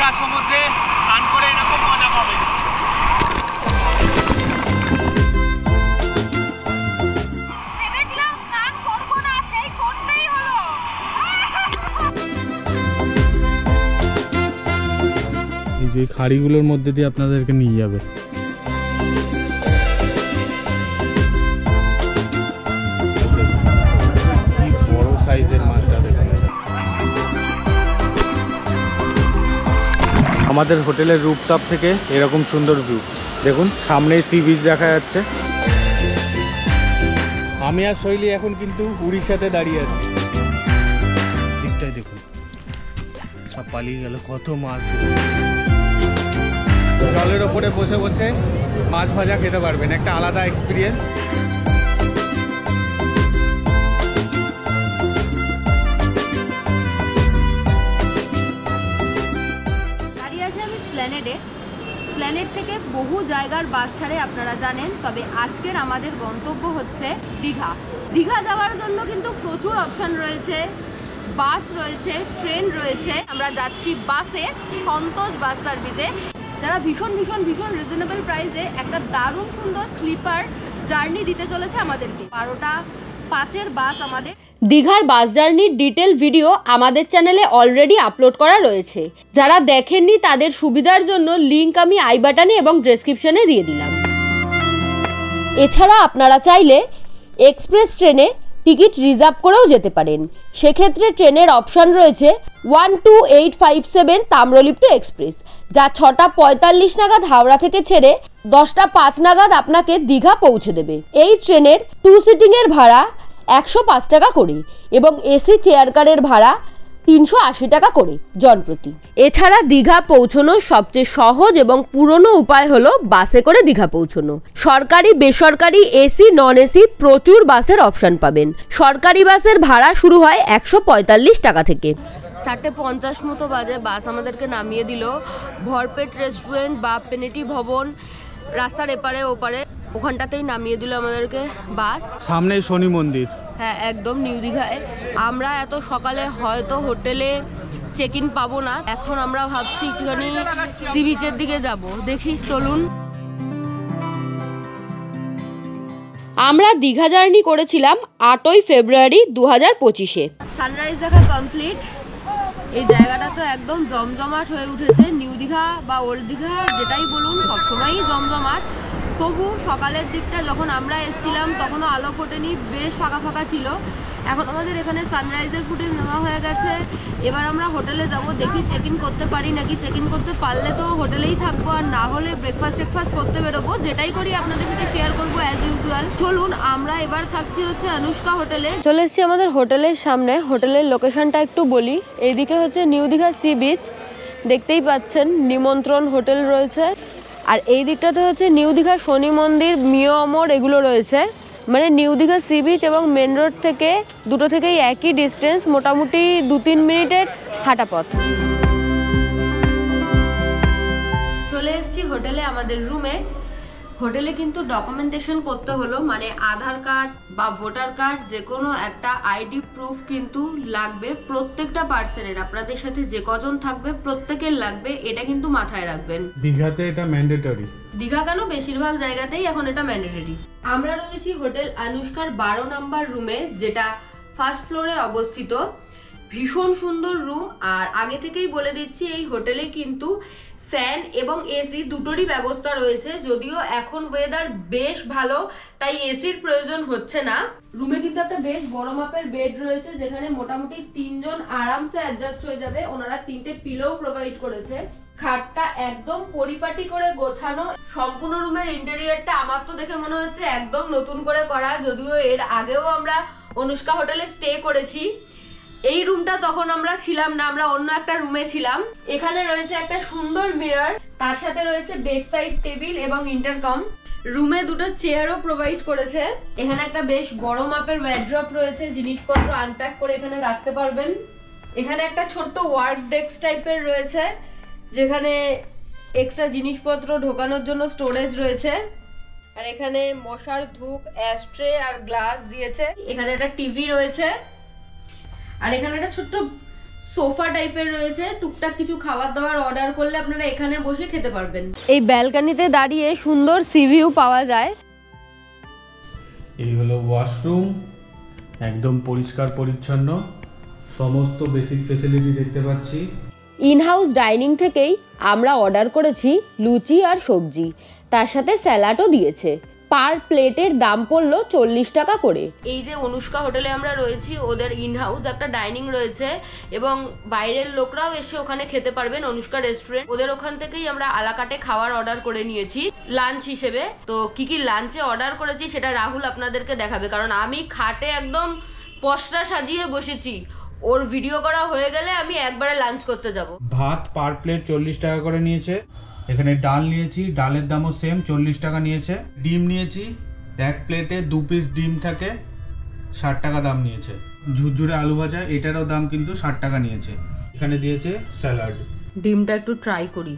দীঘা সমুদ্রে স্নান করে এরকম মজা পাবে। এই যে খাড়িগুলোর মধ্যে দিয়ে আপনাদেরকে নিয়ে যাবে। বড় সাইজের মাছটা দেখুন। আমাদের হোটেলের রুফটপ থেকে এরকম সুন্দর ভিউ দেখুন, সামনেই সি বিচ দেখা যাচ্ছে। আমি আর শৈলী এখন কিন্তু উড়িষ্যাতে দাঁড়িয়ে আছি। দিকটাই দেখুন, সব পালিয়ে গেল, কত মাছ। জলের ওপরে বসে বসে মাছ ভাজা খেতে পারবেন, একটা আলাদা এক্সপিরিয়েন্স। দাঁড়িয়ে আছি আমি স্প্ল্যানেডে। স্প্ল্যানেড থেকে বহু জায়গার বাস ছাড়ে আপনারা জানেন, তবে আজকের আমাদের গন্তব্য হচ্ছে দীঘা। দীঘা যাওয়ার জন্য কিন্তু প্রচুর অপশন রয়েছে, বাস রয়েছে, ট্রেন রয়েছে। আমরা যাচ্ছি বাসে, সন্তোষ বাস সার্ভিসে, যারা ভীষণ ভীষণ ভীষণ রিজনেবল প্রাইসে একটা দারুণ সুন্দর স্লিপার জার্নি দিতে চলেছে আমাদেরকে। 12:05 বাস আমাদের। দীঘার বাস জার্নির ডিটেল ভিডিও আমাদের চ্যানেলে অলরেডি আপলোড করা রয়েছে, যারা দেখেননি তাদের সুবিধার জন্য লিংক আমি আই বাটনে এবং ডেসক্রিপশনে দিয়ে দিলাম। এছাড়া আপনারা চাইলে এক্সপ্রেস ট্রেনে টিকিট রিজার্ভ করেও যেতে পারেন। সেক্ষেত্রে ট্রেনের অপশান রয়েছে 12857 তাম্রলিপ্ত এক্সপ্রেস, যা 6:45 নাগাদ হাওড়া থেকে ছেড়ে 10:05 নাগাদ আপনাকে দীঘা পৌঁছে দেবে। এই ট্রেনের 2 সিটিংয়ের ভাড়া 105 টাকা করে এবং এসি চেয়ার কারের ভাড়া 380 টাকা করে জনপ্রতি। এছাড়া দীঘা পৌঁছানোর সবচেয়ে সহজ এবং পুরনো উপায় হলো বাসে করে দীঘা পৌঁছানো। সরকারি বেসরকারি এসি নন এসি প্রচুর বাসের অপশন পাবেন। সরকারি বাসের ভাড়া শুরু হয় 145 টাকা থেকে। 4:50 মতো বাজে বাস আমাদেরকে নামিয়ে দিল ভরপেট রেস্টুরেন্ট বা পেনেটি ভবন, রাস্তার এপারে ওপারে, ওখানটাতেই নামিয়ে দিল আমাদেরকে বাস। সামনে শনি মন্দির। হ্যাঁ, একদম নিউ দীঘায়। আমরা এত সকালে হয়তো হোটেলে চেক ইন পাবো না, এখন আমরা ভাবছি একটুখানি সি বিচের দিকে যাব। দেখি, চলুন। আমরা দীঘা জার্নি করেছিলাম 8ই ফেব্রুয়ারি 2025-এ। সানরাইজ দেখা কমপ্লিট। এই জায়গাটা তো একদম জমজমাট হয়ে উঠেছে। নিউ দীঘা বা ওল্ড দীঘা যেটাই বলুন, সবসময়ই জমজমাট। তবু সকালের দিকটা যখন আমরা এসেছিলাম তখনও আলো ফোটেনি, বেশ ফাঁকা ফাঁকা ছিল। এখন আমাদের এখানে সানরাইজের ফুটেজ নেওয়া হয়ে গেছে। এবার আমরা হোটেলে যাব, দেখি চেক ইন করতে পারি নাকি। চেক ইন করতে পারলে তো হোটেলেই থাকবো, আর না হলে ব্রেকফাস্ট করতে বেরোবো। যেটাই করি আপনাদের সাথে শেয়ার করবো অ্যাজ ইউজুয়াল। চলুন, আমরা এবার থাকছি হচ্ছে অনুষ্কা হোটেলে। চলে এসেছি আমাদের হোটেলের সামনে। হোটেলের লোকেশনটা একটু বলি। এইদিকে হচ্ছে নিউ দীঘা সি বিচ, দেখতেই পাচ্ছেন নিমন্ত্রণ হোটেল রয়েছে। আর এই দিকটাতে হচ্ছে নিউ দীঘা শনি মন্দির, মিও অমর এগুলো রয়েছে। মানে নিউ দীঘা সি বিচ এবং মেন রোড থেকে দুটো থেকেই একই ডিস্টেন্স, মোটামুটি 2-3 মিনিটের হাঁটা পথ। চলে এসেছি হোটেলে, আমাদের রুমে। হোটেলে কিন্তু ডকুমেন্টেশন করতে হলো, মানে আধার কার্ড বা ভোটার কার্ড, যে কোনো একটা আইডি প্রুফ কিন্তু লাগবে প্রত্যেকটা পার্সনের। আপনাদের সাথে যে কজন থাকবে প্রত্যেকের লাগবে, এটা কিন্তু মাথায় রাখবেন। দীঘাতে এটা ম্যান্ডেটরি। দীঘা কেন, বেশিরভাগ জায়গাতেই এখন এটা ম্যান্ডেটরি। আমরা রয়েছি হোটেল অনুষ্কার 12 নম্বর রুমে, যেটা ফার্স্ট ফ্লোরে অবস্থিত। ভীষণ সুন্দর রুম। আর আগে থেকেই বলে দিচ্ছি, এই হোটেলে কিন্তু ফ্যান এবং এসি দুটোরই ব্যবস্থা রয়েছে। যদিও এখন ওয়েদার বেশ ভালো, তাই এসির প্রয়োজন হচ্ছে না। রুমে কিন্তু একটা বেশ বড় মাপের বেড রয়েছে, যেখানে মোটামুটি 3 জন আরামসে অ্যাডজাস্ট হয়ে যাবে। ওনারা 3টে পিলো প্রোভাইড করেছে। খাটটা একদম পরিপাটি করে গোছানো। সম্পূর্ণ রুমের ইন্টেরিয়রটা আমার তো দেখে মনে হচ্ছে একদম নতুন করে করা। যদিও এর আগেও আমরা অনুষ্কা হোটেলে স্টে করেছি। এই রুমটা তখন আমরা ছিলাম না, আমরা অন্য একটা রুমে ছিলাম। এখানে রয়েছে একটা সুন্দর মিরর, তার সাথে রয়েছে বেড সাইড টেবিল এবং ইন্টারকম। রুমে দুটো চেয়ারও প্রোভাইড করেছে। এখানে একটা বেশ বড় মাপের ওয়ার্ড্রপ রয়েছে, জিনিসপত্র আনপ্যাক করে এখানে রাখতে পারবেন। এখানে একটা ছোট্ট ওয়ার্ক ডেস্ক টাইপের রয়েছে, যেখানে এক্সট্রা জিনিসপত্র ঢোকানোর জন্য স্টোরেজ রয়েছে। আর এখানে মশার ধূপ, অ্যাস্ট্রে আর গ্লাস দিয়েছে। এখানে একটা টিভি রয়েছে। আর এখানে একটা ছোট্ট সোফা টাইপের রয়েছে, টুকটাক কিছু খাবার দাবার অর্ডার করলে আপনারা এখানে বসে খেতে পারবেন। এই ব্যালকনিতে দাঁড়িয়ে সুন্দর সি ভিউ পাওয়া যায়। এই হলো ওয়াশরুম, একদম পরিষ্কার পরিচ্ছন্ন, সমস্ত বেসিক ফেসিলিটি দেখতে পাচ্ছি। ইনহাউস ডাইনিং থেকেই আমরা অর্ডার করেছি লুচি আর সবজি, তার সাথে স্যালাডও দিয়েছে। পার প্লেটের দাম পড়লো 40 টাকা করে। এই যে অনুষ্কা হোটেলে আমরা রয়েছি, ওদের ইনহাউস একটা ডাইনিং রয়েছে এবং বাইরের লোকরাও এসে ওখানে খেতে পারবেন। অনুষ্কা রেস্টুরেন্ট, ওদের ওখান থেকেই আমরা আলাকাটে খাবার অর্ডার করে নিয়েছি লাঞ্চ হিসেবে। তো কি কি লাঞ্চে অর্ডার করেছি সেটা রাহুল আপনাদেরকে দেখাবে, কারণ আমি খাটে একদম পসরা সাজিয়ে বসেছি। ওর ভিডিও করা হয়ে গেলে আমি একবারে লাঞ্চ করতে যাব। ভাত পার প্লেট 40 টাকা করে নিয়েছে। এখানে ডাল নিয়েছি, ডালের দামও সেম 40 টাকা নিয়েছে। ডিম নিয়েছি, এক প্লেটে 2 পিস ডিম থাকে, 60 টাকা দাম নিয়েছে। ঝুরঝুরে আলু ভাজা, এটারও দাম কিন্তু 60 টাকা নিয়েছে। এখানে দিয়েছে স্যালাড। ডিমটা একটু ট্রাই করি,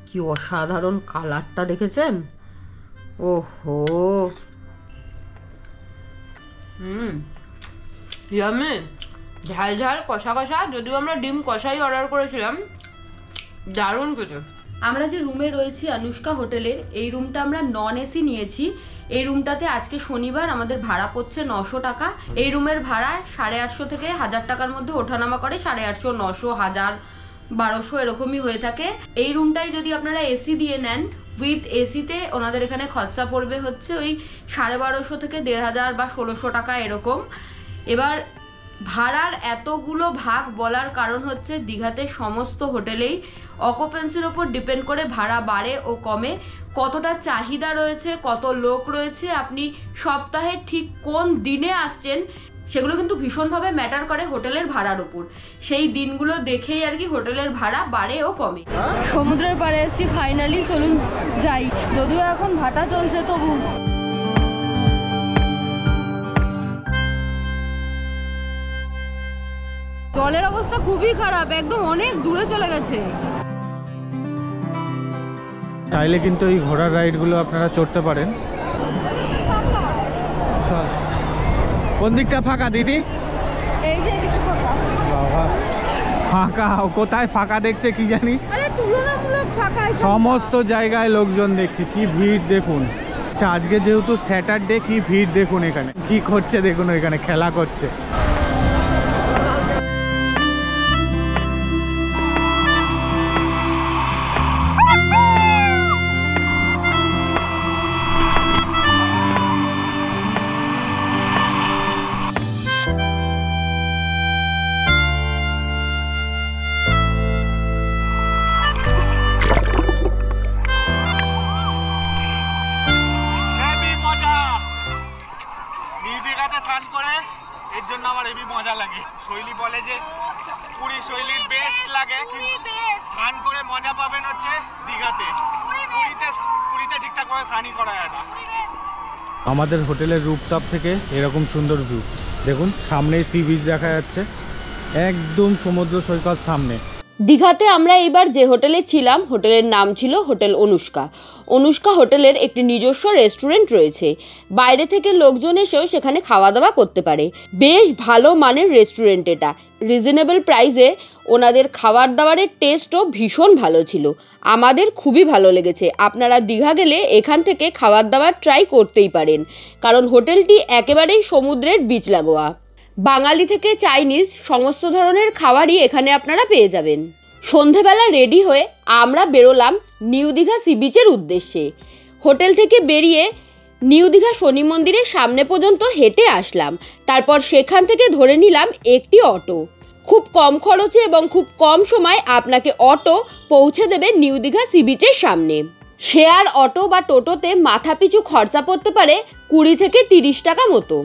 কি অসাধারণ কালারটা দেখেছেন? ওহো, ইয়ামি, ঝাল ঝাল কষা কষা। যদিও আমরা ডিম কষাই অর্ডার করেছিলাম, দারুণ খেতে। আমরা যে রুমে রয়েছি অনুষ্কা হোটেলের, এই রুমটা আমরা নন এসি নিয়েছি। এই রুমটাতে আজকে শনিবার আমাদের ভাড়া পড়ছে 900 টাকা। এই রুমের ভাড়া 850 থেকে 1000 টাকার মধ্যে ওঠানামা করে, 850, 900, 1000, 1200 এরকমই হয়ে থাকে। এই রুমটাই যদি আপনারা এসি দিয়ে নেন, উইথ এসিতে ওনাদের এখানে খরচা পড়বে হচ্ছে ওই 1250 থেকে 1500 বা 1600 টাকা এরকম। এবার ভাড়ার এতগুলো ভাগ বলার কারণ হচ্ছে দীঘাতে সমস্ত হোটেলেই অকুপেন্সির ওপর ডিপেন্ড করে ভাড়া বাড়ে ও কমে। কতটা চাহিদা রয়েছে, কত লোক রয়েছে, আপনি সপ্তাহে ঠিক কোন দিনে আসছেন, সেগুলো কিন্তু ভীষণভাবে ম্যাটার করে হোটেলের ভাড়ার উপর। সেই দিনগুলো দেখেই আর কি হোটেলের ভাড়া বাড়ে ও কমে। সমুদ্রের পাড়ে এসছি ফাইনালি, চলুন যাই। যদিও এখন ভাটা চলছে, তবু জলের অবস্থা খুবই খারাপ, একদম অনেক দূরে চলে গেছে। চাইলে কিন্তু এই ঘোড়ার রাইডগুলো আপনারা চড়তে পারেন। কোন দিকটা ফাঁকা দিদি? এই যে এদিকে ফাঁকা। বাবা, ফাঁকা কোথায় ফাঁকা দেখছে কি জানি, আরে তুলনামূলক ফাঁকা। সমস্ত জায়গায় লোকজন দেখছি, কি ভিড় দেখুন। আচ্ছা, আজকে যেহেতু স্যাটারডে, কি ভিড় দেখুন। এখানে কি করছে দেখুন, এখানে খেলা করছে। এর জন্য আমার হেবি মজা লাগে। শৈলী বলে যে পুরী শৈলীর বেস্ট লাগে, কিন্তু স্নান করে মজা পাবেন হচ্ছে দীঘাতে। পুরীতে ঠিকঠাক ভাবে স্নানই করা যায় না। আমাদের হোটেলের রুফটপ থেকে এরকম সুন্দর ভিউ দেখুন। সামনেই সি বিচ দেখা যাচ্ছে, একদম সমুদ্র সৈকত সামনে। দীঘাতে আমরা এবার যে হোটেলে ছিলাম, হোটেলের নাম ছিল হোটেল অনুষ্কা। অনুষ্কা হোটেলের একটি নিজস্ব রেস্টুরেন্ট রয়েছে, বাইরে থেকে লোকজন এসেও সেখানে খাওয়া দাওয়া করতে পারে। বেশ ভালো মানের রেস্টুরেন্ট এটা, রিজনেবল প্রাইসে। ওনাদের খাবার দাবারের টেস্টও ভীষণ ভালো ছিল, আমাদের খুবই ভালো লেগেছে। আপনারা দীঘা গেলে এখান থেকে খাবার দাবার ট্রাই করতেই পারেন, কারণ হোটেলটি একেবারেই সমুদ্রের বিচ লাগোয়া। বাঙালি থেকে চাইনিজ সমস্ত ধরনের খাবারই এখানে আপনারা পেয়ে যাবেন। সন্ধেবেলা রেডি হয়ে আমরা বেরোলাম নিউ দীঘা সি বিচের উদ্দেশ্যে। হোটেল থেকে বেরিয়ে নিউ দীঘা শনি মন্দিরের সামনে পর্যন্ত হেঁটে আসলাম। তারপর সেখান থেকে ধরে নিলাম একটি অটো। খুব কম খরচে এবং খুব কম সময় আপনাকে অটো পৌঁছে দেবে নিউ দীঘা সি বিচের সামনে। শেয়ার অটো বা টোটোতে মাথাপিছু খরচা পড়তে পারে 20 থেকে 30 টাকা মতো।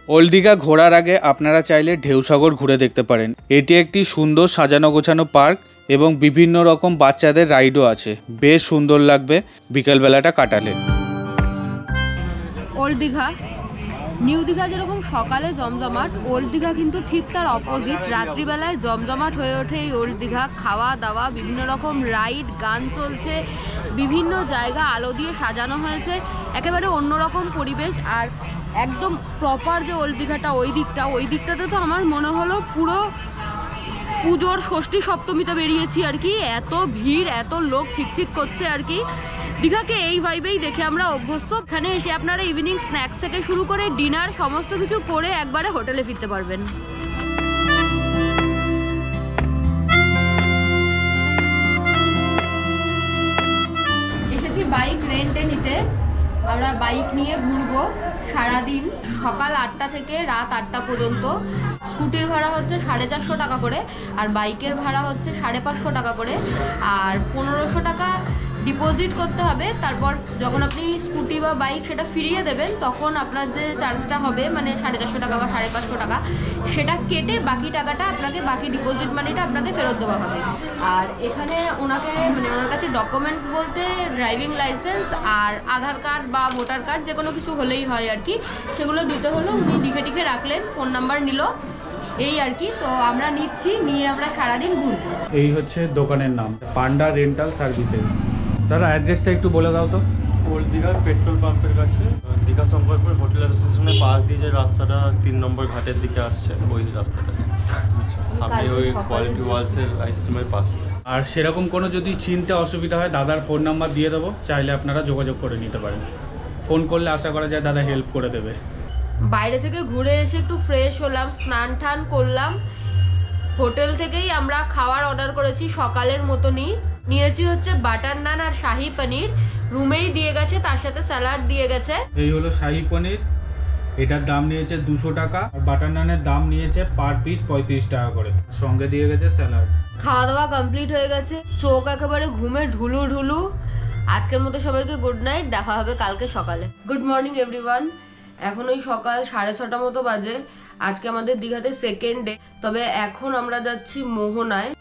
ওল্ড দীঘা ঘোরার আগে আপনারা চাইলে ঢেউসাগর ঘুরে দেখতে পারেন। এটি একটি সুন্দর সাজানো গোছানো পার্ক এবং বিভিন্ন রকম বাচ্চাদের রাইডও আছে, বেশ সুন্দর লাগবে বিকেলবেলাটা কাটালে। ওল্ড দীঘা, নিউ দীঘা যেরকম সকালে জমজমাট, ওল্ড দীঘা কিন্তু ঠিক তার অপোজিট। রাত্রিবেলায় জমজমাট হয়ে ওঠে এই ওল্ড দীঘা। খাওয়া দাওয়া, বিভিন্ন রকম রাইড, গান চলছে, বিভিন্ন জায়গা আলো দিয়ে সাজানো হয়েছে, একেবারে অন্যরকম পরিবেশ। আর একদম প্রপার যে ওল্ড দীঘাটা, ওই দিকটাতে তো আমার মনে হলো পুরো পুজোর ষষ্ঠী সপ্তমীতে বেরিয়েছি আর কি। এত ভিড়, এত লোক ঠিক করছে আর কি। দীঘাকে এই ভাইবেই দেখে আমরা অভ্যস্ত। এখানে এসে আপনারা ইভিনিং স্ন্যাক্স থেকে শুরু করে ডিনার সমস্ত কিছু করে একবারে হোটেলে ফিরতে পারবেন। এসেছি বাইক রেন্টে নিতে। আমরা বাইক নিয়ে ঘুরবো সারাদিন, সকাল 8টা থেকে রাত 8টা পর্যন্ত। স্কুটির ভাড়া হচ্ছে 450 টাকা করে, আর বাইকের ভাড়া হচ্ছে 550 টাকা করে, আর 1500 টাকা ডিপোজিট করতে হবে। তারপর যখন আপনি স্কুটি বা বাইক সেটা ফিরিয়ে দেবেন, তখন আপনার যে চার্জটা হবে মানে 450 টাকা বা 550 টাকা, সেটা কেটে বাকি টাকাটা আপনাকে, বাকি ডিপোজিট মানিটা আপনাকে ফেরত দেওয়া হবে। আর এখানে ওনাকে মানে ওনার কাছে ডকুমেন্টস বলতে ড্রাইভিং লাইসেন্স আর আধার কার্ড বা ভোটার কার্ড যে কোনো কিছু হলেই হয় আর কি। সেগুলো দিতে হলো, উনি লিখে রাখলেন, ফোন নাম্বার নিল, এই আর কি। তো আমরা নিচ্ছি, নিয়ে আমরা সারাদিন ঘুরবো। এই হচ্ছে দোকানের নাম, পান্ডা রেন্টাল সার্ভিসেস। দাদা অ্যাড্রেসটা একটু বলে দাও তো। ওল্ড দীঘার পেট্রোল পাম্পের কাছে, দীঘা শঙ্করপুর হোটেল অ্যাসোসিয়েশনের পাশ দিয়ে যে রাস্তাটা 3 নম্বর ঘাটের দিকে আসছে, ওই রাস্তাটা সামনে ওই কোয়ালিটি ওয়ালসের আইসক্রিমের পাশে। আর সেরকম কোনো যদি চিনতে অসুবিধা হয়, দাদার ফোন নাম্বার দিয়ে দেবো, চাইলে আপনারা যোগাযোগ করে নিতে পারেন। ফোন করলে আশা করা যায় দাদা হেল্প করে দেবে। বাইরে থেকে ঘুরে এসে একটু ফ্রেশ হলাম, স্নান টান করলাম। হোটেল থেকেই আমরা খাবার অর্ডার করেছি সকালের মতনই। নিয়েছি হচ্ছে বাটার নান আর শাহি পনির, রুমেই দিয়ে গেছে, তার সাথে স্যালাড দিয়ে গেছে। এই হলো শাহি পনির, এটার দাম নিয়েছে 200 টাকা, আর বাটার নানের দাম নিয়েছে পার পিস 35 টাকা করে, সঙ্গে দিয়ে গেছে স্যালাড। খাওয়া দাওয়া কমপ্লিট হয়ে গেছে, চোখ একেবারে ঘুমে ঢুলু। আজকের মতো সবাইকে গুড নাইট, দেখা হবে কালকে সকালে। Good morning everyone. এখন ওই সকাল 6:30 মতো বাজে। আজকে আমাদের দীঘাতে সেকেন্ড ডে, তবে এখন আমরা যাচ্ছি মোহনায়।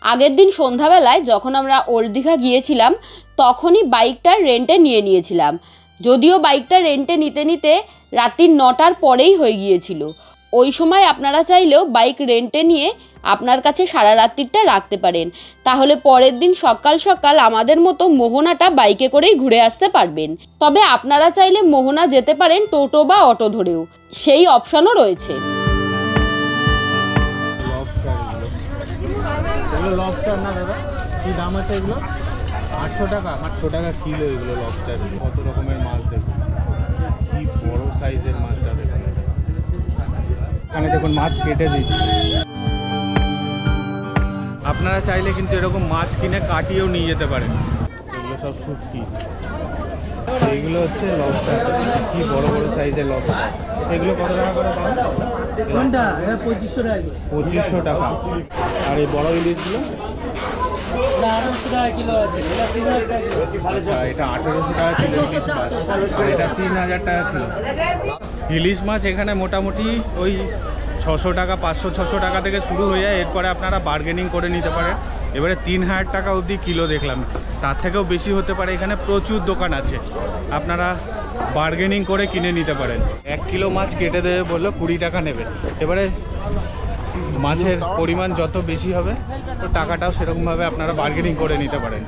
আগের দিন সন্ধ্যাবেলায় যখন আমরা ওল্ড দীঘা গিয়েছিলাম, তখনই বাইকটা রেন্টে নিয়েছিলাম। যদিও বাইকটা রেন্টে নিতে রাত্রি 9টার পরেই হয়ে গিয়েছিল। ওই সময় আপনারা চাইলেও বাইক রেন্টে নিয়ে আপনার কাছে সারা রাত্রিটা রাখতে পারেন, তাহলে পরের দিন সকাল সকাল আমাদের মতো মোহনাটা বাইকে করেই ঘুরে আসতে পারবেন। তবে আপনারা চাইলে মোহনা যেতে পারেন টোটো বা অটো ধরেও, সেই অপশনও রয়েছে। এগুলো লবস্টার না দাদা, কি দাম আছে এগুলো? 800 টাকা। 800 টাকা কিলো এগুলো লবস্টার। কত রকমের মাছ দেখুন, কি বড় সাইজের মাছটা দেখুন। এখানে দেখুন মাছ কেটে দিচ্ছে। আপনারা চাইলে কিন্তু এরকম মাছ কিনে কাটিয়েও নিয়ে যেতে পারেন। এগুলো সব শুটকি, এইগুলো হচ্ছে লবস্টার, কি বড় বড় সাইজের লবস্টার। এগুলো কত টাকা করে দাম? কোনটা? এটা 2500 টাকা। 2500 টাকা। আর এই বড় ইলিশগুলো? এটা 800 টাকা কিলো আছে। এটা 3000 টাকা কিলো। আচ্ছা, এটা 1800 টাকা কিলো, আর এটা 3000 টাকা কিলো। ইলিশ মাছ এখানে মোটামুটি ওই 600 টাকা, 500-600 টাকা থেকে শুরু হয়ে যায়। এরপরে আপনারা বার্গেনিং করে নিতে পারেন। এবারে 3000 টাকা অবধি কিলো দেখলাম, তার থেকেও বেশি হতে পারে। এখানে প্রচুর দোকান আছে, আপনারা বার্গেনিং করে কিনে নিতে পারেন। 1 কিলো মাছ কেটে দেবে বললো 20 টাকা নেবে। এবারে মাছের পরিমাণ যত বেশি হবে তো টাকাটাও সেরকমভাবে আপনারা বার্গেনিং করে নিতে পারেন।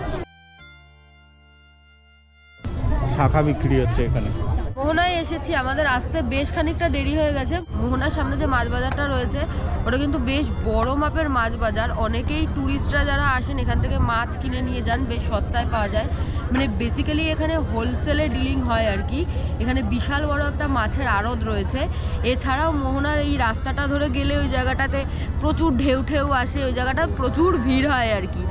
শাখা বিক্রি হচ্ছে এখানে। মোহনায় এসেছি, আমাদের আসতে বেশ খানিকটা দেরি হয়ে গেছে। মোহনার সামনে যে মাছ বাজারটা রয়েছে, ওটা কিন্তু বেশ বড় মাপের মাছ বাজার। অনেকেই ট্যুরিস্টরা যারা আসেন এখান থেকে মাছ কিনে নিয়ে যান, বেশ সস্তায় পাওয়া যায়। মানে বেসিক্যালি এখানে হোলসেলে ডিলিং হয় আর কি। এখানে বিশাল বড় একটা মাছের আড়ত রয়েছে। এছাড়াও মোহনার এই রাস্তাটা ধরে গেলে ওই জায়গাটাতে প্রচুর ঢেউ আসে, ওই জায়গাটা প্রচুর ভিড় হয় আর কি।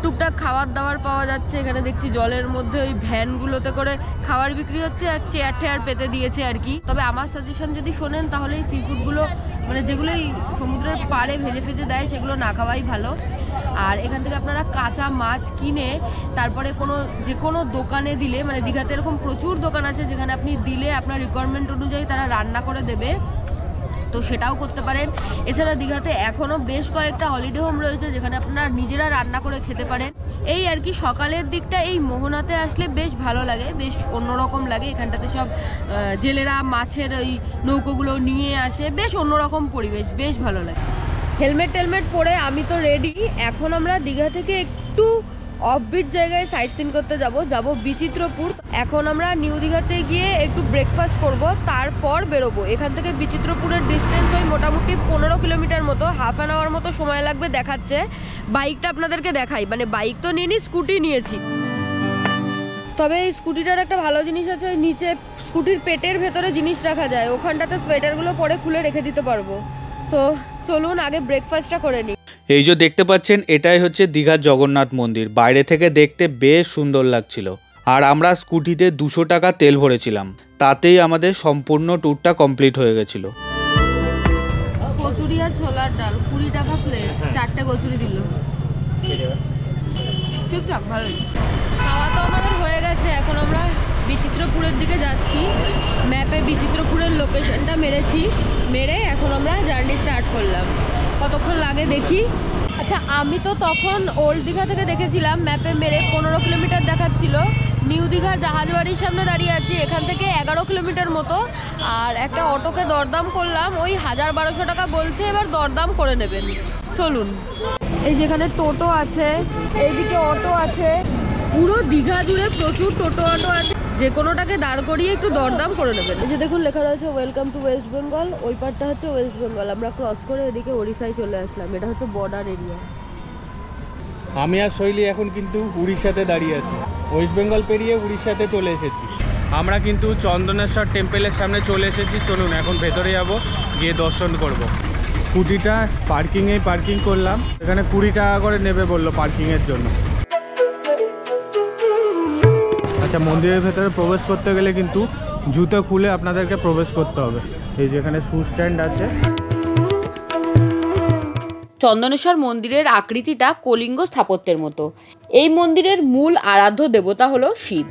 টুকটাক খাবার দাবার পাওয়া যাচ্ছে এখানে, দেখছি জলের মধ্যে ওই ভ্যানগুলোতে করে খাবার বিক্রি হচ্ছে, আর চেয়ার টেয়ার পেতে দিয়েছে আর কি। তবে আমার সাজেশন যদি শোনেন, তাহলে এই সি ফুডগুলো মানে যেগুলো এই সমুদ্রের পাড়ে ভেজে দেয়, সেগুলো না খাওয়াই ভালো। আর এখান থেকে আপনারা কাঁচা মাছ কিনে তারপরে যে কোনো দোকানে দিলে, মানে দীঘাতে এরকম প্রচুর দোকান আছে যেখানে আপনি দিলে আপনার রিকোয়ারমেন্ট অনুযায়ী তারা রান্না করে দেবে, তো সেটাও করতে পারেন। এছাড়া দীঘাতে এখনও বেশ কয়েকটা হলিডে হোম রয়েছে যেখানে আপনারা নিজেরা রান্না করে খেতে পারেন। এই আর কি, সকালের দিকটা এই মোহনাতে আসলে বেশ ভালো লাগে, বেশ অন্যরকম লাগে। এখানটাতে সব জেলেরা মাছের ওই নৌকোগুলো নিয়ে আসে, বেশ অন্যরকম পরিবেশ, বেশ ভালো লাগে। হেলমেট টেলমেট পরে আমি তো রেডি। এখন আমরা দীঘা থেকে একটু অফবিট জায়গায় সাইট সিন করতে যাব বিচিত্রপুর। এখন আমরা নিউ দীঘাতে গিয়ে একটু ব্রেকফাস্ট করব, তারপর বেরোবো। এখান থেকে বিচিত্রপুরের ডিস্টেন্স ওই মোটামুটি 15 কিলোমিটার মতো, হাফ অ্যান আওয়ার মতো সময় লাগবে দেখাচ্ছে। বাইকটা আপনাদেরকে দেখাই, মানে বাইক তো নিয়ে নি, স্কুটি নিয়েছি। তবে এই স্কুটিটার একটা ভালো জিনিস আছে, ওই নিচে স্কুটির পেটের ভেতরে জিনিস রাখা যায়, ওখানটাতে সোয়েটারগুলো পরে খুলে রেখে দিতে পারবো। তো চলুন আগে ব্রেকফাস্টটা করে নিই। এই যে দেখতে পাচ্ছেন এটাই হচ্ছে দীঘার জগন্নাথ মন্দির। বাইরে থেকে দেখতে বেশ সুন্দর লাগছিল। আর আমরা স্কুটিতে 200 টাকা তেল ভরেছিলাম, তাতেই আমাদের সম্পূর্ণ ট্যুরটা কমপ্লিট হয়ে গেছিল। কচুরি আর ছোলার ডাল 20 টাকা প্লেট, 4টে কচুরি দিল। ঠিকঠাক, ভালো। খাওয়া তো আমাদের হয়ে গেছে, এখন আমরা বিচিত্রপুরের দিকে যাচ্ছি। ম্যাপে বিচিত্রপুরের লোকেশনটা মেরে এখন আমরা জার্নি স্টার্ট করলাম। কতক্ষণ লাগে দেখি। আচ্ছা, আমি তো তখন ওল্ড দীঘা থেকে দেখেছিলাম, ম্যাপে মেরে 15 কিলোমিটার দেখাচ্ছিল। নিউ দীঘার জাহাজ বাড়ির সামনে দাঁড়িয়ে আছি, এখান থেকে 11 কিলোমিটার মতো। আর একটা অটোকে দরদাম করলাম, ওই 1000-1200 টাকা বলছে, এবার দরদাম করে নেবেন। চলুন। এই যেখানে টোটো আছে, এইদিকে অটো আছে, পুরো দীঘা জুড়ে প্রচুর টোটো অটো আছে, যে কোনোটাকে দাঁড় করিয়ে একটু দরদাম করে নেবেন। এই যে দেখুন লেখা রয়েছে ওয়েলকাম টু ওয়েস্ট বেঙ্গল। ওই পারটা হচ্ছে ওয়েস্ট বেঙ্গল, আমরা ক্রস করে এদিকে ওড়িশায় চলে আসলাম। এটা হচ্ছে বর্ডার এরিয়া। আমি আর শৈলী এখন কিন্তু উড়িষ্যাতে দাঁড়িয়ে আছি। ওয়েস্ট বেঙ্গল পেরিয়ে উড়িষ্যাতে চলে এসেছি। আমরা কিন্তু চন্দনেশ্বর টেম্পলের সামনে চলে এসেছি। চলুন এখন ভেতরে যাব, গিয়ে দর্শন করব। স্কুটিটা পার্কিং করলাম, এখানে 20 টাকা করে নেবে বললো পার্কিংয়ের জন্য। আচ্ছা, মন্দিরের ভেতরে প্রবেশ করতে গেলে কিন্তু জুতো খুলে আপনাদেরকে প্রবেশ করতে হবে। এই যেখানে শু স্ট্যান্ড আছে। চন্দনেশ্বর মন্দিরের আকৃতিটা কলিঙ্গ স্থাপত্যের মতো। এই মন্দিরের মূল আরাধ্য দেবতা হলো শিব।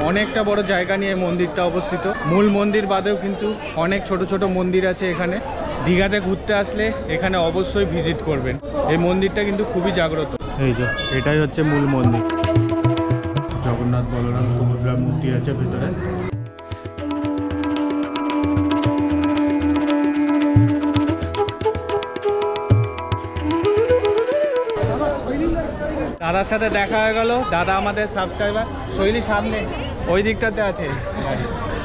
অনেকটা বড় জায়গা নিয়ে মন্দিরটা অবস্থিত। মূল মন্দির বাদেও কিন্তু অনেক ছোট ছোট মন্দির আছে এখানে। দীঘাতে ঘুরতে আসলে এখানে অবশ্যই ভিজিট করবেন। এই মন্দিরটা কিন্তু খুবই জাগ্রত। এই যে এটাই হচ্ছে মূল মন্দির। জগন্নাথ, বলরাম, সুভদ্রার মূর্তি আছে ভেতরে। দাদার সাথে দেখা হয়ে গেল। দাদা আমাদের সাবস্ক্রাইবার। শৈলী সামনে ওই দিকটাতে আছে।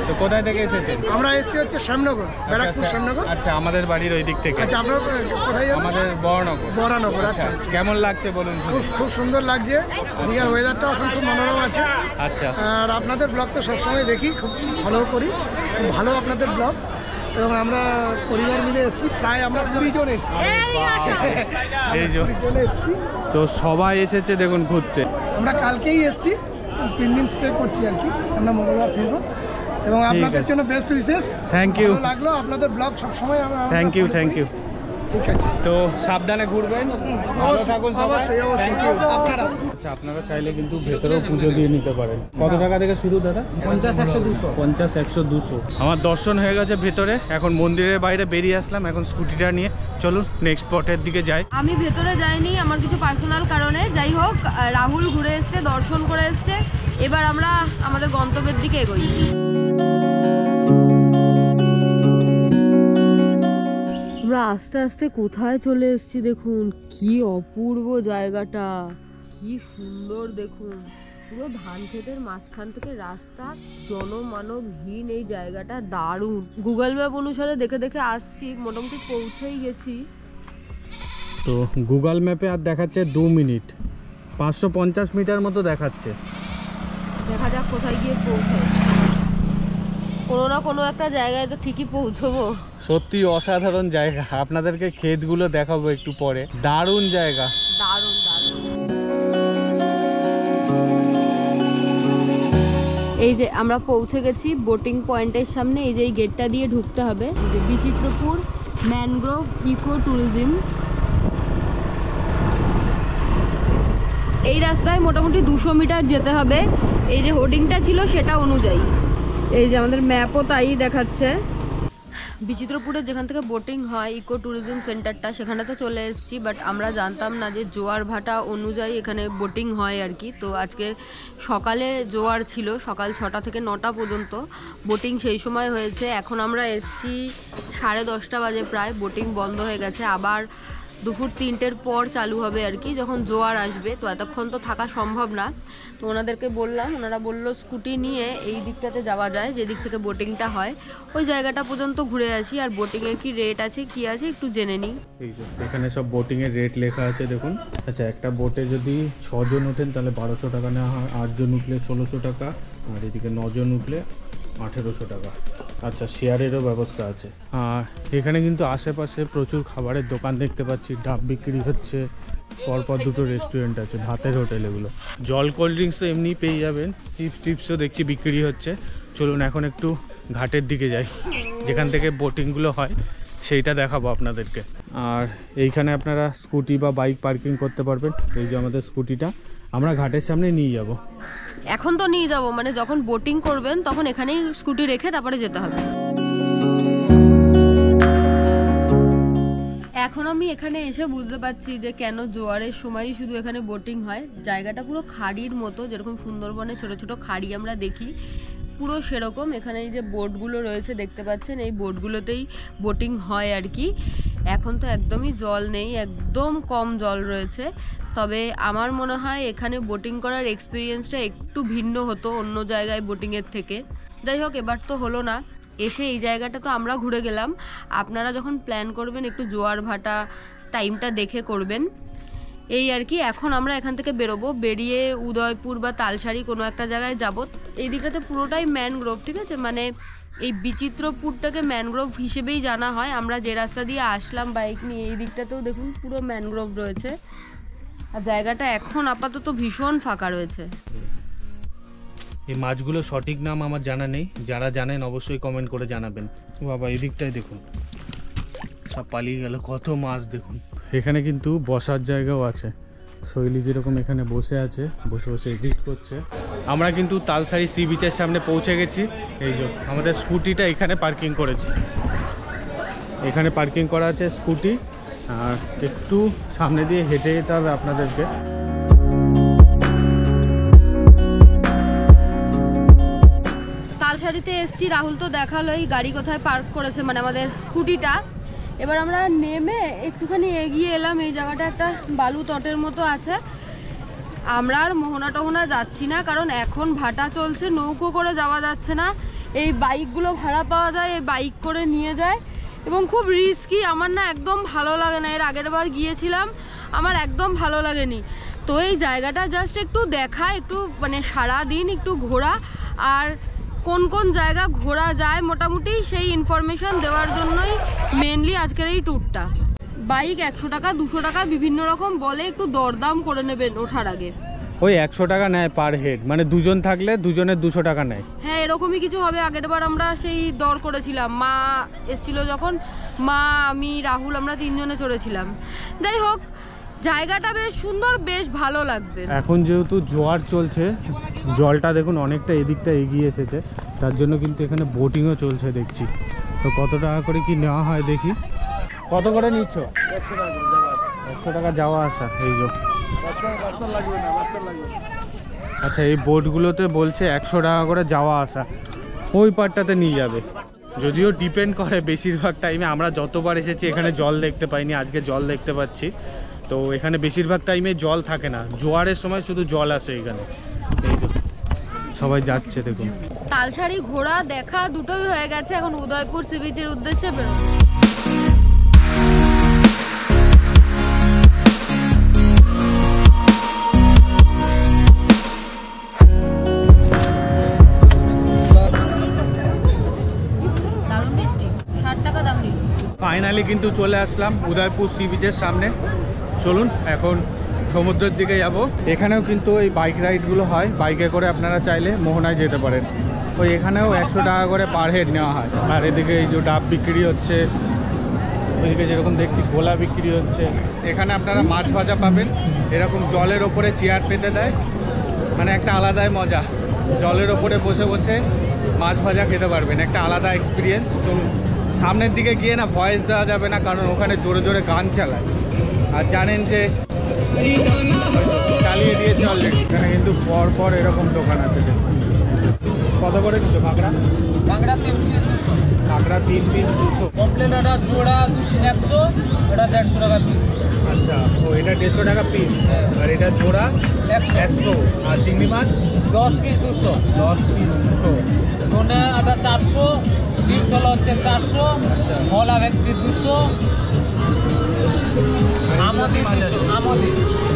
তো কোথায় থেকে এসেছেন? আমরা এসেছি হচ্ছে শ্যামনগর, ব্যারাকপুর শ্যামনগর। আচ্ছা, আমাদের বাড়ির ওই দিক থেকে। আচ্ছা, আপনার কোথায় যাবেন? আমাদের বরানগর। আচ্ছা, কেমন লাগছে বলুন? খুব সুন্দর লাগছে। দীঘার ওয়েদারটা এখন খুব মনোরম আছে। আচ্ছা, আর আপনাদের ব্লগ তো সবসময় দেখি, খুব ভালো করি, খুব ভালো আপনাদের ব্লগ। এবং আমরা পরিবার মিলে এসেছি, প্রায় আমরা 20 জন এসেছি। এই যে তো সবাই এসেছে দেখুন ঘুরতে। আমরা কালকেই এসেছি, 3 দিন স্টে করছি আর কি। আমরা মঙ্গলবার ফিরবো। এবং আপনাদের জন্য বেস্ট উইশেস। Thank you. ভালো লাগলো আপনাদের ব্লগ সবসময়। Thank you. ঠিক আছে, তো সাবধানে ঘুরবেন, ভালো থাকুন সবাই। Thank you. আচ্ছা, আপনারা চাইলে কিন্তু ভেতরেও পুজো দিয়ে নিতে পারেন। কত টাকা থেকে শুরু দাদা? 50, 100, 200। 50, 100, 200। আমার দর্শন হয়ে গেছে ভেতরে। এখন মন্দিরের বাইরে বেরিয়ে আসলাম। এখন স্কুটিটা নিয়ে চলুন নেক্সট স্পটের দিকে যাই। আমি ভেতরে যাইনি, আমার কিছু পার্সোনাল কারণে। যাই হোক, রাহুল ঘুরে এসছে, দর্শন করে এসছে। এবার আমরা আমাদের গন্তব্যের দিকে এগোই। আমরা আস্তে আস্তে কোথায় চলে এসেছি দেখুন। কি অপূর্ব জায়গাটা, কি সুন্দর দেখুন। পুরো ধান ক্ষেতের মাঝখান থেকে রাস্তা, জনমানবহীন এই জায়গাটা দারুণ। গুগল ম্যাপ অনুসারে দেখে আসছি, মোটামুটি পৌঁছেই গেছি। তো গুগল ম্যাপে আর দেখাচ্ছে 2 মিনিট, 550 মিটার মতো দেখাচ্ছে। দেখা যাক কোথায় গিয়ে পৌঁছাই। কোনো না কোনো একটা জায়গায় তো ঠিকই পৌঁছবো। সত্যি অসাধারণ জায়গা। আপনাদেরকে ক্ষেতগুলো দেখাবো একটু পরে। দারুণ জায়গা, দারুণ দারুণ। এই যে আমরা পৌঁছে গেছি বোটিং পয়েন্টের সামনে। এই যে এই গেটটা দিয়ে ঢুকতে হবে। এই যে বিচিত্রপুর ম্যানগ্রোভ ইকো ট্যুরিজম। এই রাস্তায় মোটামুটি 200 মিটার যেতে হবে। এই যে হোর্ডিংটা ছিল সেটা অনুযায়ী। এই যে আমাদের ম্যাপও তাই দেখাচ্ছে। বিচিত্রপুরে যেখান থেকে বোটিং হয় ইকো ট্যুরিজম সেন্টারটা, সেখানে তো চলে এসেছি, বাট আমরা জানতাম না যে জোয়ার ভাটা অনুযায়ী এখানে বোটিং হয় আর কি। তো আজকে সকালে জোয়ার ছিল, সকাল 6টা থেকে 9টা পর্যন্ত বোটিং সেই সময় হয়েছে। এখন আমরা এসেছি 10:30 বাজে প্রায়, বোটিং বন্ধ হয়ে গেছে। আবার দুপুর 3টের পর চালু হবে আর কি, যখন জোয়ার আসবে। তো এতক্ষণ তো থাকা সম্ভব না, তো ওনাদেরকে বললাম, ওনারা বললো স্কুটি নিয়ে এই দিকটাতে যাওয়া যায়, যে দিক থেকে বোটিংটা হয়, ওই জায়গাটা পর্যন্ত ঘুরে আসি। আর বোটিংয়ের কি রেট আছে কি আছে একটু জেনে নিই। এই যে এখানে সব বোটিংয়ের রেট লেখা আছে দেখুন। আচ্ছা, একটা বোটে যদি 6 জন ওঠেন তাহলে 1200 টাকা নেওয়া হয়, 8 জন উঠলে 1600 টাকা, আর এদিকে 9 জন উঠলে 1800 টাকা। আচ্ছা, শেয়ারেরও ব্যবস্থা আছে। আর এখানে কিন্তু আশেপাশে প্রচুর খাবারের দোকান দেখতে পাচ্ছি, ডাব বিক্রি হচ্ছে, পরপর দুটো রেস্টুরেন্ট আছে, ভাতের হোটেল এগুলো। জল কোল্ড ড্রিঙ্কসও এমনি পেয়ে যাবেন, চিপস টিপসও দেখছি বিক্রি হচ্ছে। চলুন এখন একটু ঘাটের দিকে যাই, যেখান থেকে বোটিংগুলো হয় সেইটা দেখাবো আপনাদেরকে। আর এইখানে আপনারা স্কুটি বা বাইক পার্কিং করতে পারবেন। এই যে আমাদের স্কুটিটা আমরা ঘাটের সামনে নিয়ে যাব। এখন তো নিয়ে যাব, মানে যখন বোটিং করবেন তখন এখানেই স্কুটি রেখে তারপরে যেতে হবে। এখন আমি এখানে এসে বুঝতে পারছি যে কেন জোয়ারের সময়ই শুধু এখানে বোটিং হয়। জায়গাটা পুরো খাড়ির মতো, যেরকম সুন্দরবনে ছোট ছোট খাড়ি আমরা দেখি, পুরো সেরকম। এখানে এই যে বোটগুলো রয়েছে দেখতে পাচ্ছেন, এই বোটগুলোতেই বোটিং হয় আর কি। এখন তো একদমই জল নেই, একদম কম জল রয়েছে। তবে আমার মনে হয় এখানে বোটিং করার এক্সপিরিয়েন্সটা একটু ভিন্ন হতো অন্য জায়গায় বোটিংয়ের থেকে। যাই হোক, এবার তো হলো না। এসে এই জায়গাটা তো আমরা ঘুরে গেলাম। আপনারা যখন প্ল্যান করবেন একটু জোয়ার ভাটা টাইমটা দেখে করবেন, এই আর কি। এখন আমরা এখান থেকে বেরোবো, বেরিয়ে উদয়পুর বা তালসারি কোনো একটা জায়গায় যাব। এই দিকটাতে পুরোটাই ম্যানগ্রোভ, ঠিক আছে, মানে এই বিচিত্রপুরটাকে ম্যানগ্রোভ হিসেবেই জানা হয়। আমরা যে রাস্তা দিয়ে আসলাম বাইক নিয়ে, এই দিকটাতেও দেখুন পুরো ম্যানগ্রোভ রয়েছে। আর জায়গাটা এখন আপাতত ভীষণ ফাঁকা রয়েছে। এই মাছগুলো সঠিক নাম আমার জানা নেই, যারা জানেন অবশ্যই কমেন্ট করে জানাবেন। বাবা, এই দিকটাই দেখুন সব পালিয়ে গেল, কত মাছ দেখুন। এখানে কিন্তু বসার জায়গাও আছে, শৈলী যেরকম এখানে বসে আছে, বসে বসে এডিট করছে। আমরা কিন্তু তালসারি সি বিচের সামনে পৌঁছে গেছি। এই যে আমাদের স্কুটিটা এখানে পার্কিং করেছি, এখানে পার্কিং করা আছে স্কুটি। আর একটু সামনে দিয়ে হেঁটে যেতে হবে আপনাদেরকে। তালসারিতে এসছি, রাহুল তো দেখালো এই গাড়ি কোথায় পার্ক করেছে, মানে আমাদের স্কুটিটা। এবার আমরা নেমে একটুখানি এগিয়ে এলাম, এই জায়গাটা একটা বালু তটের মতো আছে। আমরা আর মোহনা টোহনা যাচ্ছি না, কারণ এখন ভাটা চলছে, নৌকো করে যাওয়া যাচ্ছে না। এই বাইকগুলো ভাড়া পাওয়া যায়, এই বাইক করে নিয়ে যায়, এবং খুব রিস্কি। আমার না একদম ভালো লাগে না, এর আগের বার গিয়েছিলাম, আমার একদম ভালো লাগেনি। তো এই জায়গাটা জাস্ট একটু দেখা, একটু মানে সারাদিন একটু ঘোরা, আর কোন কোন জায়গা ঘোরা যায় মোটামুটি সেই ইনফরমেশন দেওয়ার জন্যই মেনলি আজকের এই ট্যুরটা। বাইক 100 টাকা 200 টাকা বিভিন্ন রকম বলে, একটু দরদাম করে নেবেন ওঠার আগে। ওই 100 টাকা নেয় পার হেড, মানে দুজন থাকলে দুজনের 200 টাকা নেয়। হ্যাঁ, এরকমই কিছু হবে। আগের বার আমরা সেই দর করেছিলাম, মা এসেছিল যখন, মা, আমি, রাহুল, আমরা 3 জনে চড়েছিলাম। যাই হোক, জায়গাটা বেশ সুন্দর, বেশ ভালো লাগবে। এখন যেহেতু জোয়ার চলছে, জলটা দেখুন অনেকটা এদিকটা এগিয়ে এসেছে, তার জন্য কিন্তু এখানে বোটিংও চলছে দেখছি। তো কত টাকা করে কি নেওয়া হয় দেখি। কত করে নিচ্ছ? 100 টাকা যাওয়া আসা। এই যে আচ্ছা, এই বোটগুলোতে বলছে 100 টাকা করে যাওয়া আসা, ওই পারটাতে নিয়ে যাবে। যদিও ডিপেন্ড করে, বেশিরভাগ টাইমে আমরা যতবার এসেছি এখানে জল দেখতে পাইনি, আজকে জল দেখতে পাচ্ছি। তো এখানে বেশিরভাগ টাইমে জল থাকে না, জোয়ারের সময় শুধু জল আসে এখানে। এই তো সবাই যাচ্ছে দেখুন। তালসারি ঘোড়া দেখা দুটোই হয়ে গেছে, এখন উদয়পুর সি বিচের উদ্দেশ্যে বেরোবো। দারুণ মিষ্টি, 60 টাকা দাম নিল। ফাইনালি কিন্তু চলে আসলাম উদয়পুর সি বিচের সামনে। চলুন এখন সমুদ্রের দিকে যাব। এখানেও কিন্তু এই বাইক রাইডগুলো হয়, বাইকে করে আপনারা চাইলে মোহনায় যেতে পারেন। ওই এখানেও 100 টাকা করে পার হেড নেওয়া হয়। আর এদিকে এই যে ডাব বিক্রি হচ্ছে, ওইদিকে যেরকম দেখছি গোলা বিক্রি হচ্ছে। এখানে আপনারা মাছ ভাজা পাবেন, এরকম জলের ওপরে চেয়ার পেতে দেয়, মানে একটা আলাদাই মজা। জলের ওপরে বসে বসে মাছ ভাজা খেতে পারবেন, একটা আলাদা এক্সপিরিয়েন্স। চলুন সামনের দিকে গিয়ে না ভয়েস দেওয়া যাবে না, কারণ ওখানে জোরে জোরে গান চালায়। আর জানেন যে চালিয়ে দিয়েছে অলরেডি। এখানে কিন্তু পর পর এরকম দোকান আছে। কত করে দিচ্ছ কাঁকড়া? কাঁকড়া 3 পিস 200, কাঁকড়া 3 পিস 200। কমপ্লেন ওটা জোড়া 100, ওটা 150 টাকা পিস। আচ্ছা, ও এটা 150 টাকা পিস, আর এটা জোড়া 100। আর চিংড়ি মাছ 10 পিস 200, 10 পিস 200। নোনা আটা 400, চিংতলা হচ্ছে 400, আচ্ছা। ভোলা ভেটকি 200, আমদি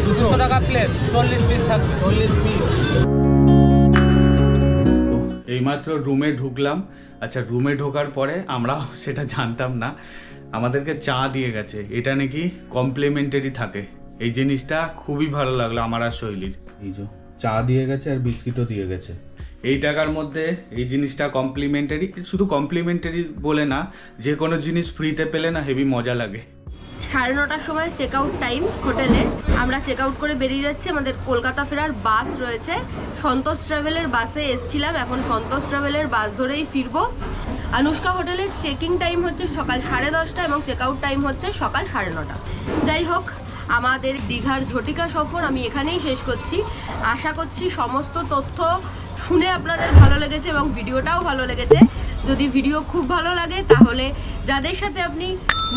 200 টাকা প্লেট, 40 পিস থাকবে। 40 পিস। এইমাত্র রুমে ঢুকলাম। আচ্ছা, রুমে ঢোকার পরে আমরা সেটা জানতাম না, আমাদেরকে চা দিয়ে গেছে। এটা নাকি কমপ্লিমেন্টারি থাকে। এই জিনিসটা খুবই ভালো লাগলো আমার আর শৈলীর। এই যে চা দিয়ে গেছে আর বিস্কিটও দিয়ে গেছে। এই টাকার মধ্যে এই জিনিসটা কমপ্লিমেন্টারি। শুধু কমপ্লিমেন্টারি বলে না, যে কোনো জিনিস ফ্রিতে পেলে না হেভি মজা লাগে। 9:30টার সময় চেক আউট টাইম হোটেলে। আমরা চেক আউট করে বেরিয়ে যাচ্ছি। আমাদের কলকাতা ফেরার বাস রয়েছে। সন্তোষ ট্রাভেলের বাসে এসছিলাম, এখন সন্তোষ ট্রাভেলের বাস ধরেই ফিরবো। আনুষ্কা হোটেলের চেকিং টাইম হচ্ছে সকাল 10:30 এবং চেক আউট টাইম হচ্ছে সকাল 9:30। যাই হোক, আমাদের দীঘার ঝটিকা সফর আমি এখানেই শেষ করছি। আশা করছি সমস্ত তথ্য শুনে আপনাদের ভালো লেগেছে এবং ভিডিওটাও ভালো লেগেছে। যদি ভিডিও খুব ভালো লাগে তাহলে যাদের সাথে আপনি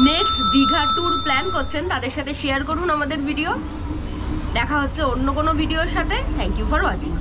নেক্সট দীঘা ট্যুর প্ল্যান করছেন তাদের সাথে শেয়ার করুন আমাদের ভিডিও। দেখা হচ্ছে অন্য কোনো ভিডিওর সাথে। Thank you for watching.